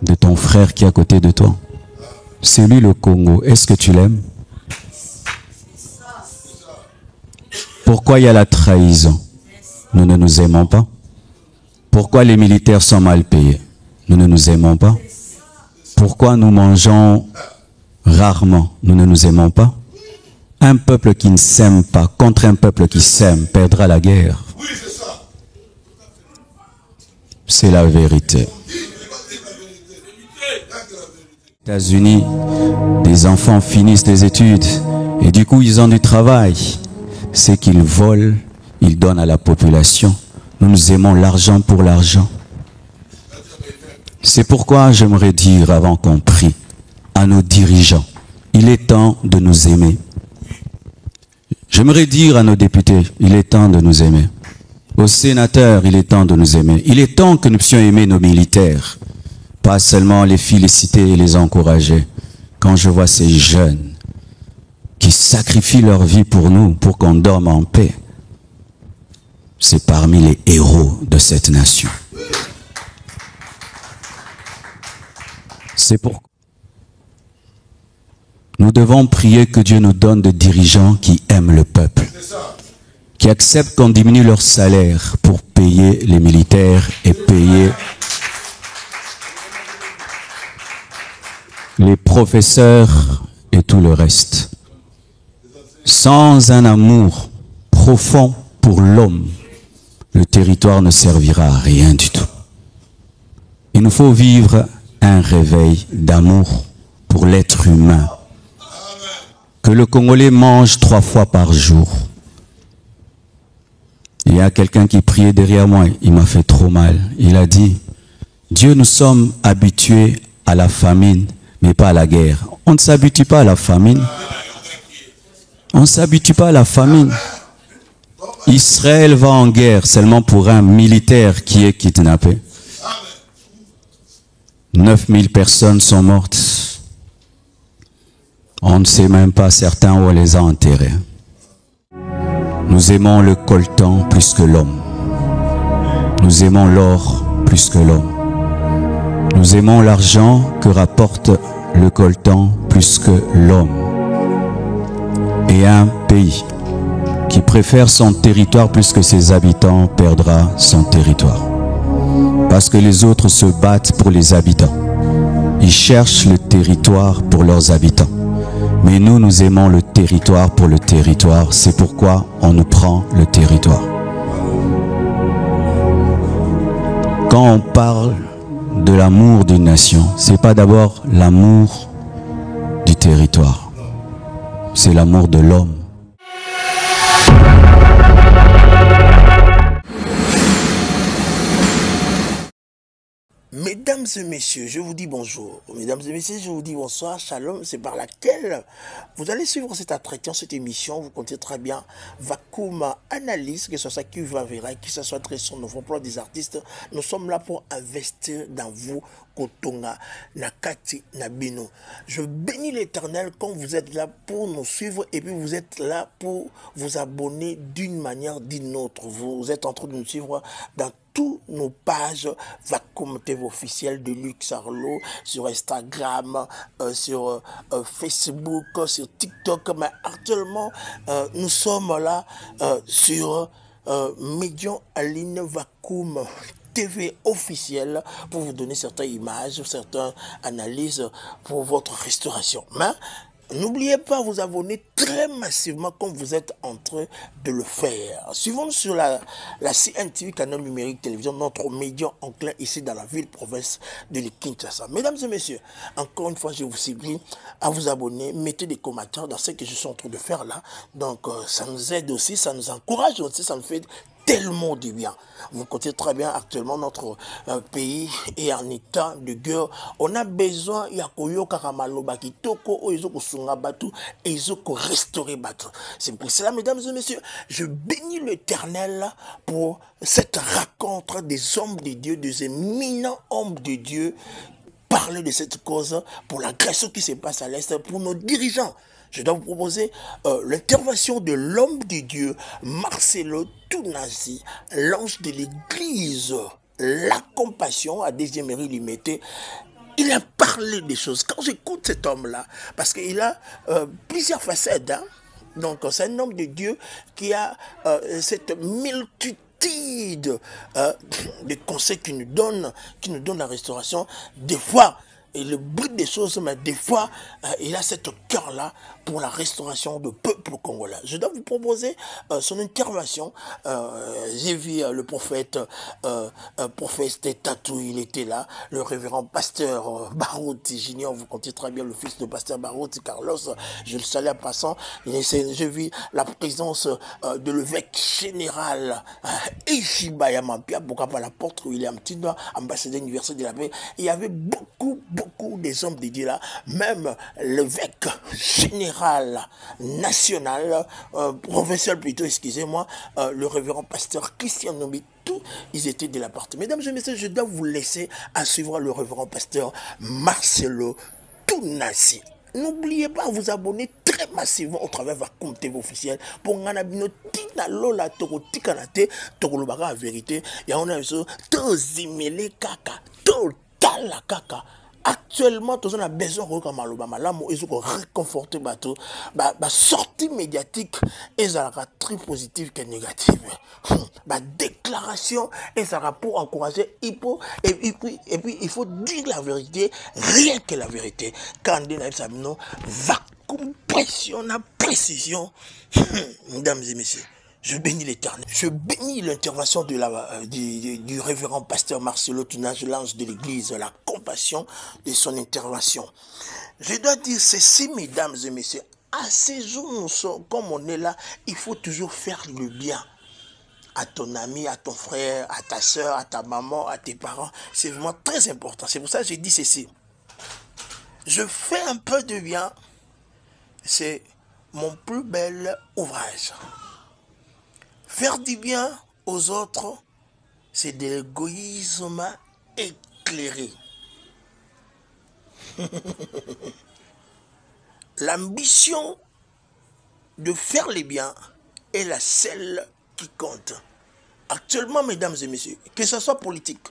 de ton frère qui est à côté de toi. C'est lui le Congo. Est-ce que tu l'aimes? Pourquoi il y a la trahison? Nous ne nous aimons pas. Pourquoi les militaires sont mal payés? Nous ne nous aimons pas. Pourquoi nous mangeons rarement? Nous ne nous aimons pas. Un peuple qui ne s'aime pas contre un peuple qui s'aime perdra la guerre. C'est la vérité. Aux États-Unis, des enfants finissent des études et du coup ils ont du travail. C'est qu'ils volent, ils donnent à la population. Nous aimons l'argent pour l'argent. C'est pourquoi j'aimerais dire, avant qu'on prie, à nos dirigeants, il est temps de nous aimer. J'aimerais dire à nos députés, il est temps de nous aimer. Aux sénateurs, il est temps de nous aimer. Il est temps que nous puissions aimer nos militaires. Pas seulement les féliciter et les encourager. Quand je vois ces jeunes qui sacrifient leur vie pour nous, pour qu'on dorme en paix, c'est parmi les héros de cette nation. C'est pourquoi nous devons prier que Dieu nous donne des dirigeants qui aiment le peuple, qui acceptent qu'on diminue leur salaire pour payer les militaires et payer les professeurs et tout le reste. Sans un amour profond pour l'homme, le territoire ne servira à rien du tout. Il nous faut vivre un réveil d'amour pour l'être humain. Que le Congolais mange 3 fois par jour. Il y a quelqu'un qui priait derrière moi, il m'a fait trop mal. Il a dit, Dieu, nous sommes habitués à la famine, mais pas à la guerre. On ne s'habitue pas à la famine. On ne s'habitue pas à la famine. Israël va en guerre seulement pour un militaire qui est kidnappé. 9000 personnes sont mortes. On ne sait même pas certains où on les a enterrés. Nous aimons le coltan plus que l'homme. Nous aimons l'or plus que l'homme. Nous aimons l'argent que rapporte le coltan plus que l'homme. Et un pays qui préfère son territoire plus que ses habitants perdra son territoire. Parce que les autres se battent pour les habitants. Ils cherchent le territoire pour leurs habitants. Mais nous, nous aimons le territoire pour le territoire. C'est pourquoi on nous prend le territoire. Quand on parle de l'amour d'une nation, ce n'est pas d'abord l'amour du territoire. C'est l'amour de l'homme. Mesdames et messieurs, je vous dis bonjour. Mesdames et messieurs, je vous dis bonsoir. Shalom, c'est par laquelle vous allez suivre cet entretien, cette émission. Vous comptez très bien Vakoum Analyse, que ce soit qui va verra, que ce soit très son nouveau emploi des artistes. Nous sommes là pour investir dans vous. Kotonga, Nakati, Nabino. Je bénis l'Éternel quand vous êtes là pour nous suivre et puis vous êtes là pour vous abonner d'une manière ou d'une autre. Vous êtes en train de nous suivre dans toutes nos pages Vakoum TV officielle de Luc Arlo, sur Instagram, sur Facebook, sur TikTok. Mais actuellement, nous sommes là sur Médion Aline Vakoum TV officielle pour vous donner certaines images, certaines analyses pour votre restauration. Mais n'oubliez pas de vous abonner très massivement comme vous êtes en train de le faire. Suivons sur la CNTV, Canal Numérique Télévision, notre média enclin ici dans la ville-province de Kinshasa. Mesdames et messieurs, encore une fois, je vous supplie à vous abonner, mettez des commentaires dans ce que je suis en train de faire là. Donc, ça nous aide aussi, ça nous encourage aussi, ça nous fait tellement du bien. Vous comptez très bien, actuellement, notre pays est en état de guerre. On a besoin, il y a koyo karamalo bakitoko, oizoko sunga batu, et izoko restaurer batu. C'est pour cela, mesdames et messieurs, je bénis l'Éternel pour cette rencontre des hommes de Dieu, des éminents hommes de Dieu, parler de cette cause pour l'agression qui se passe à l'Est, pour nos dirigeants. Je dois vous proposer l'intervention de l'homme de Dieu, Marcelo Tounazi, l'ange de l'église, la compassion à deuxième Limité. Il a parlé des choses. Quand j'écoute cet homme-là, parce qu'il a plusieurs facettes, hein? Donc c'est un homme de Dieu qui a cette multitude de conseils qui nous donne la restauration. Des fois, il bride des choses, mais des fois, il a cette cœur-là pour la restauration du peuple congolais. Je dois vous proposer son intervention. J'ai vu le prophète Tatou, il était là, le révérend pasteur Barouti, j'ignore, vous comptez très bien le fils de pasteur Barouti, Carlos, je le salue en passant. J'ai vu la présence de l'évêque général Ishiba Yamampia, pourquoi pas l'apôtre William Tindwa, ambassadeur universel de la paix. Il y avait beaucoup des hommes de Dieu là, même l'évêque général national, provincial plutôt, excusez-moi, le révérend pasteur Christian Nombi, tous ils étaient de la partie. Mesdames et messieurs, je dois vous laisser à suivre le révérend pasteur Marcelo Tounassi. N'oubliez pas à vous abonner très massivement au travers de Vakoum TV officiel pour Nganabino Tina Lola Toko Tikanate Toko Lobaka la vérité. Et on a eu ça, Tozimele Kaka, Total la Kaka. Actuellement, tous on a besoin de réconforter la sortie médiatique et ça très positive que négative. La déclaration et ça pour encourager et puis il faut dire la vérité, rien que la vérité. Quand on va compression à précision, mesdames et messieurs. Je bénis l'Éternel. Je bénis l'intervention du révérend pasteur Marcelo Tounassi, l'ange de l'Église, la compassion de son intervention. Je dois dire ceci, mesdames et messieurs. À ces jours, comme on est là, il faut toujours faire le bien. À ton ami, à ton frère, à ta soeur, à ta maman, à tes parents. C'est vraiment très important. C'est pour ça que j'ai dit ceci. Je fais un peu de bien. C'est mon plus bel ouvrage. Faire du bien aux autres, c'est de l'égoïsme éclairé. L'ambition de faire les biens est la seule qui compte. Actuellement, mesdames et messieurs, que ce soit politique,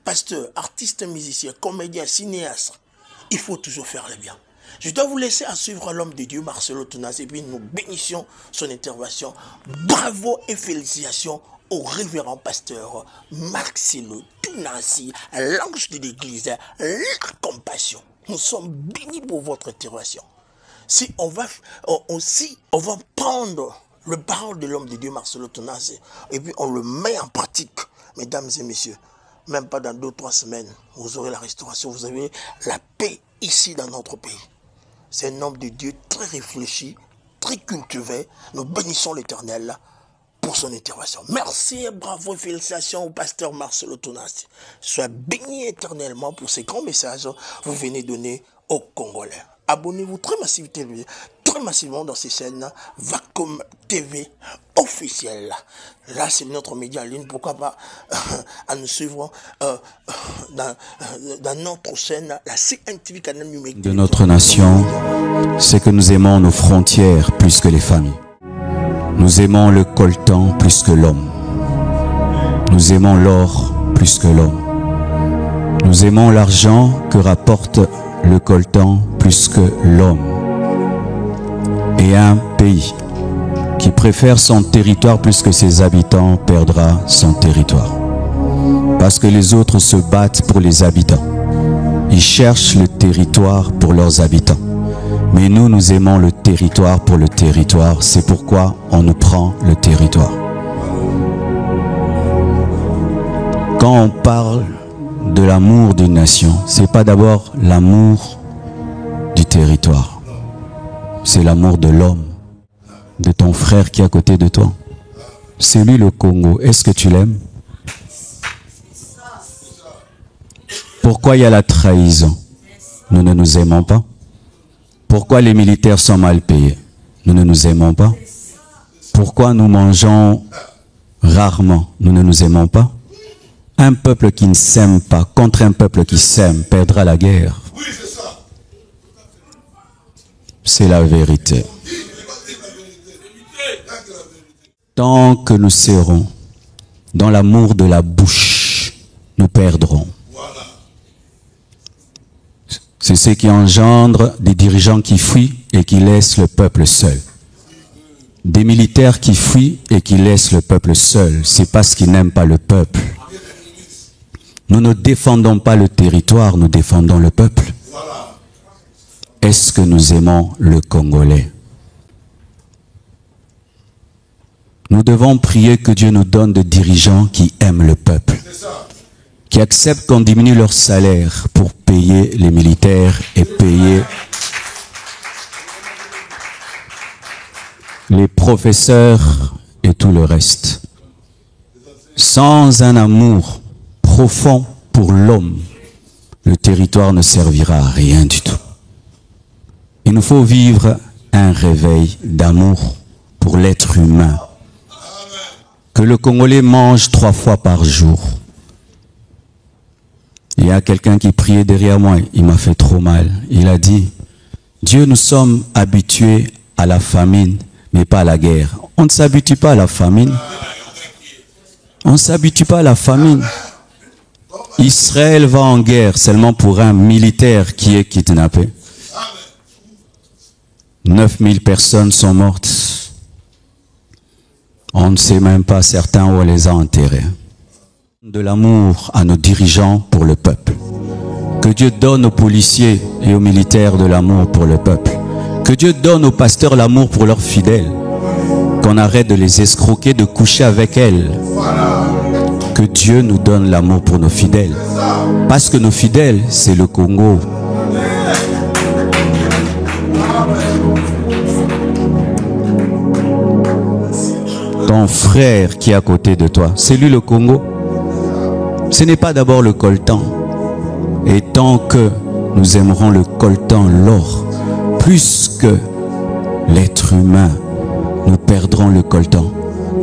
pasteur, artiste, musicien, comédien, cinéaste, il faut toujours faire les biens. Je dois vous laisser à suivre l'homme de Dieu, Marcelo Tounassi, et puis nous bénissons son intervention. Bravo et félicitations au révérend pasteur Marcelo Tounassi, l'ange de l'Église, la compassion. Nous sommes bénis pour votre intervention. Si on va prendre le parole de l'homme de Dieu, Marcelo Tounassi, et puis on le met en pratique, mesdames et messieurs, même pas dans 2 ou 3 semaines, vous aurez la restauration, vous avez la paix ici dans notre pays. C'est un homme de Dieu très réfléchi, très cultivé. Nous bénissons l'Éternel pour son intervention. Merci et bravo et félicitations au pasteur Marcelo Tounassi. Sois béni éternellement pour ces grands messages que vous venez donner aux Congolais. Abonnez-vous très massivement dans ces chaînes Vakoum TV officielle. Là, c'est notre média en ligne. Pourquoi pas à nous suivre dans notre chaîne, la CNTV canal numérique de notre nation, c'est que nous aimons nos frontières plus que les familles. Nous aimons le coltan plus que l'homme. Nous aimons l'or plus que l'homme. Nous aimons l'argent que rapporte le coltan plus que l'homme. Et un pays qui préfère son territoire plus que ses habitants perdra son territoire. Parce que les autres se battent pour les habitants. Ils cherchent le territoire pour leurs habitants. Mais nous, nous aimons le territoire pour le territoire. C'est pourquoi on nous prend le territoire. Quand on parle de l'amour d'une nation, c'est pas d'abord l'amour du territoire. C'est l'amour de l'homme, de ton frère qui est à côté de toi. C'est lui le Congo. Est-ce que tu l'aimes? Pourquoi il y a la trahison? Nous ne nous aimons pas. Pourquoi les militaires sont mal payés? Nous ne nous aimons pas. Pourquoi nous mangeons rarement? Nous ne nous aimons pas. Un peuple qui ne s'aime pas contre un peuple qui s'aime perdra la guerre. C'est la vérité. Tant que nous serons dans l'amour de la bouche, nous perdrons. C'est ce qui engendre des dirigeants qui fuient et qui laissent le peuple seul. Des militaires qui fuient et qui laissent le peuple seul. C'est parce qu'ils n'aiment pas le peuple. Nous ne défendons pas le territoire, nous défendons le peuple. Est-ce que nous aimons le Congolais? Nous devons prier que Dieu nous donne des dirigeants qui aiment le peuple, qui acceptent qu'on diminue leur salaire pour payer les militaires et payer les professeurs et tout le reste. Sans un amour profond pour l'homme, le territoire ne servira à rien du tout. Il nous faut vivre un réveil d'amour pour l'être humain. Que le Congolais mange 3 fois par jour. Il y a quelqu'un qui priait derrière moi, il m'a fait trop mal. Il a dit, Dieu, nous sommes habitués à la famine, mais pas à la guerre. On ne s'habitue pas à la famine. On ne s'habitue pas à la famine. Israël va en guerre seulement pour un militaire qui est kidnappé. 9000 personnes sont mortes. On ne sait même pas certains où on les a enterrés. De l'amour à nos dirigeants pour le peuple. Que Dieu donne aux policiers et aux militaires de l'amour pour le peuple. Que Dieu donne aux pasteurs l'amour pour leurs fidèles. Qu'on arrête de les escroquer, de coucher avec elles. Que Dieu nous donne l'amour pour nos fidèles. Parce que nos fidèles, c'est le Congo. Ton frère qui est à côté de toi, c'est lui le Congo. Ce n'est pas d'abord le coltan. Et tant que nous aimerons le coltan, l'or, plus que l'être humain, nous perdrons le coltan,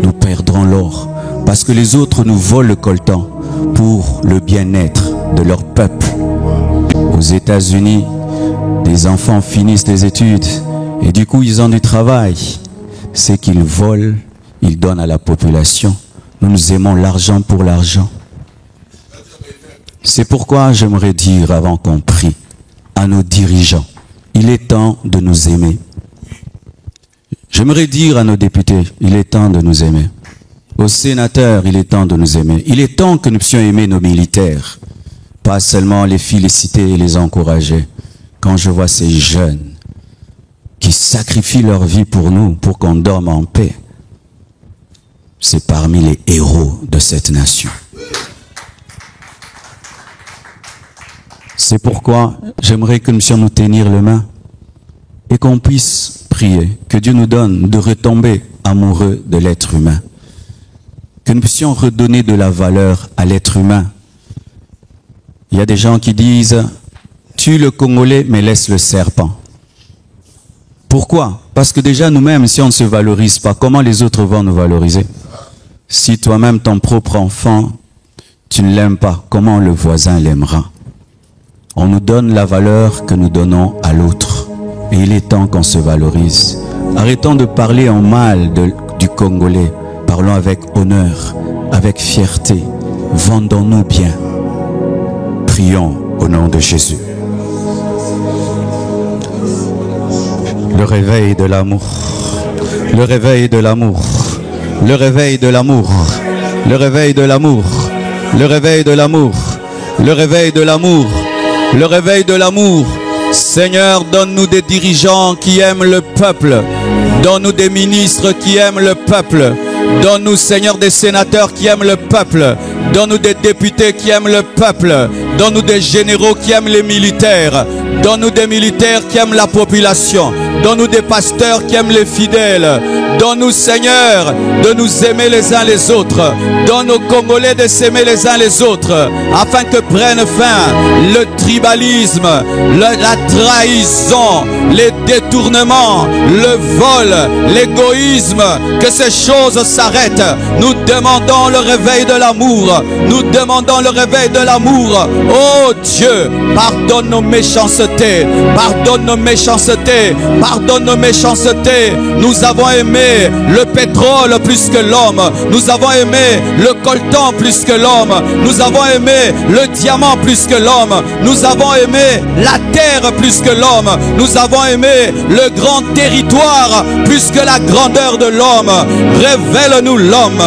nous perdrons l'or. Parce que les autres nous volent le coltan pour le bien-être de leur peuple. Aux États-Unis, des enfants finissent des études et du coup ils ont du travail. C'est qu'ils volent, ils donnent à la population. Nous aimons l'argent pour l'argent. C'est pourquoi j'aimerais dire, avant qu'on prie, à nos dirigeants, il est temps de nous aimer. J'aimerais dire à nos députés, il est temps de nous aimer. Aux sénateurs, il est temps de nous aimer. Il est temps que nous puissions aimer nos militaires. Pas seulement les féliciter et les encourager. Quand je vois ces jeunes qui sacrifient leur vie pour nous, pour qu'on dorme en paix, c'est parmi les héros de cette nation. C'est pourquoi j'aimerais que nous puissions nous tenir les mains et qu'on puisse prier, que Dieu nous donne de retomber amoureux de l'être humain. Que nous puissions redonner de la valeur à l'être humain. Il y a des gens qui disent, tue le Congolais mais laisse le serpent. Pourquoi? Parce que déjà nous-mêmes, si on ne se valorise pas, comment les autres vont nous valoriser? Si toi-même, ton propre enfant, tu ne l'aimes pas, comment le voisin l'aimera? On nous donne la valeur que nous donnons à l'autre. Et il est temps qu'on se valorise. Arrêtons de parler en mal du Congolais. Parlons avec honneur, avec fierté. Vendons-nous bien. Prions au nom de Jésus. Le réveil de l'amour. Le réveil de l'amour. Le réveil de l'amour. Le réveil de l'amour. Le réveil de l'amour. Le réveil de l'amour. Le réveil de l'amour. Seigneur, donne-nous des dirigeants qui aiment le peuple. Donne-nous des ministres qui aiment le peuple. Donne-nous, Seigneur, des sénateurs qui aiment le peuple. Donne-nous des députés qui aiment le peuple. Donne-nous des généraux qui aiment les militaires. Donne-nous des militaires qui aiment la population. Donne-nous des pasteurs qui aiment les fidèles. Donne-nous, Seigneur, de nous aimer les uns les autres. Donne aux Congolais de s'aimer les uns les autres, afin que prenne fin le tribalisme, la trahison, les détournements, le vol, l'égoïsme. Que ces choses s'arrêtent. Nous demandons le réveil de l'amour. Nous demandons le réveil de l'amour. Oh Dieu, pardonne nos méchancetés. Pardonne nos méchancetés. Pardonne nos méchancetés. Nous avons aimé aimé le pétrole plus que l'homme. Nous avons aimé le coltan plus que l'homme. Nous avons aimé le diamant plus que l'homme. Nous avons aimé la terre plus que l'homme. Nous avons aimé le grand territoire plus que la grandeur de l'homme. Révèle-nous l'homme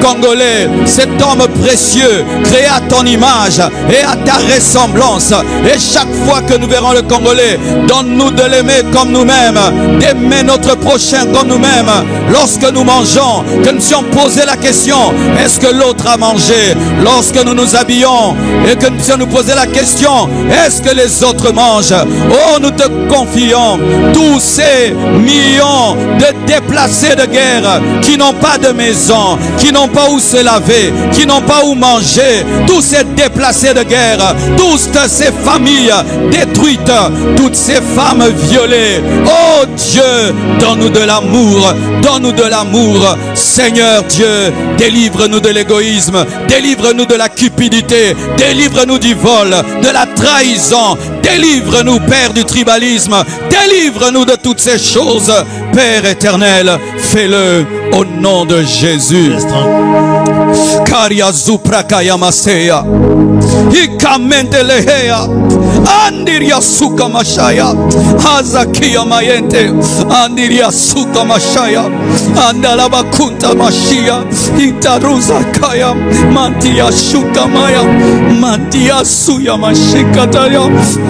congolais, cet homme précieux, créé à ton image et à ta ressemblance. Et chaque fois que nous verrons le Congolais, donne-nous de l'aimer comme nous-mêmes, d'aimer notre prochain comme nous-mêmes. Lorsque nous mangeons, que nous puissions poser la question, est-ce que l'autre a mangé? Lorsque nous nous habillons et que nous puissions nous poser la question, est-ce que les autres mangent? Oh, nous te confions tous ces millions de déplacés de guerre qui n'ont pas de maison, qui n'ont pas où se laver, qui n'ont pas où manger, tous ces déplacés de guerre, toutes ces familles détruites, toutes ces femmes violées. Oh Dieu, donne-nous de l'amour, donne-nous de l'amour. Seigneur Dieu, délivre-nous de l'égoïsme, délivre-nous de la cupidité, délivre-nous du vol, de la trahison, délivre-nous, Père, du tribalisme, délivre-nous de toutes ces choses. Père éternel, fais-le au nom de Jésus. Karia zuprakaya maseya, ikamente lehea, andiria suka mashaya, azakia mayente, andiria suka mashaya, andalaba kunta mashia, itaruza kaya, mantia shuka maya, mantia suya mashikataya,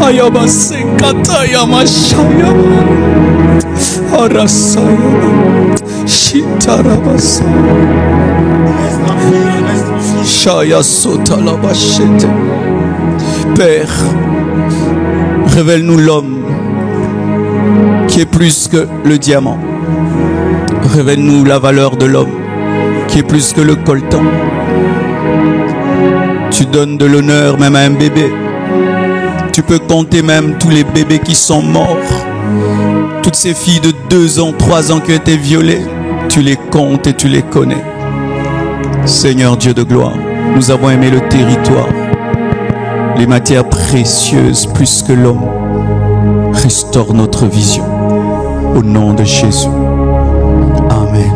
ayabasekataya mashaya, arasaya, shitarabasa. Père, révèle-nous l'homme qui est plus que le diamant. Révèle-nous la valeur de l'homme qui est plus que le coltan. Tu donnes de l'honneur même à un bébé. Tu peux compter même tous les bébés qui sont morts. Toutes ces filles de 2 ans, 3 ans qui ont été violées. Tu les comptes et tu les connais. Seigneur Dieu de gloire, nous avons aimé le territoire, les matières précieuses plus que l'homme. Restaure notre vision. Au nom de Jésus. Amen.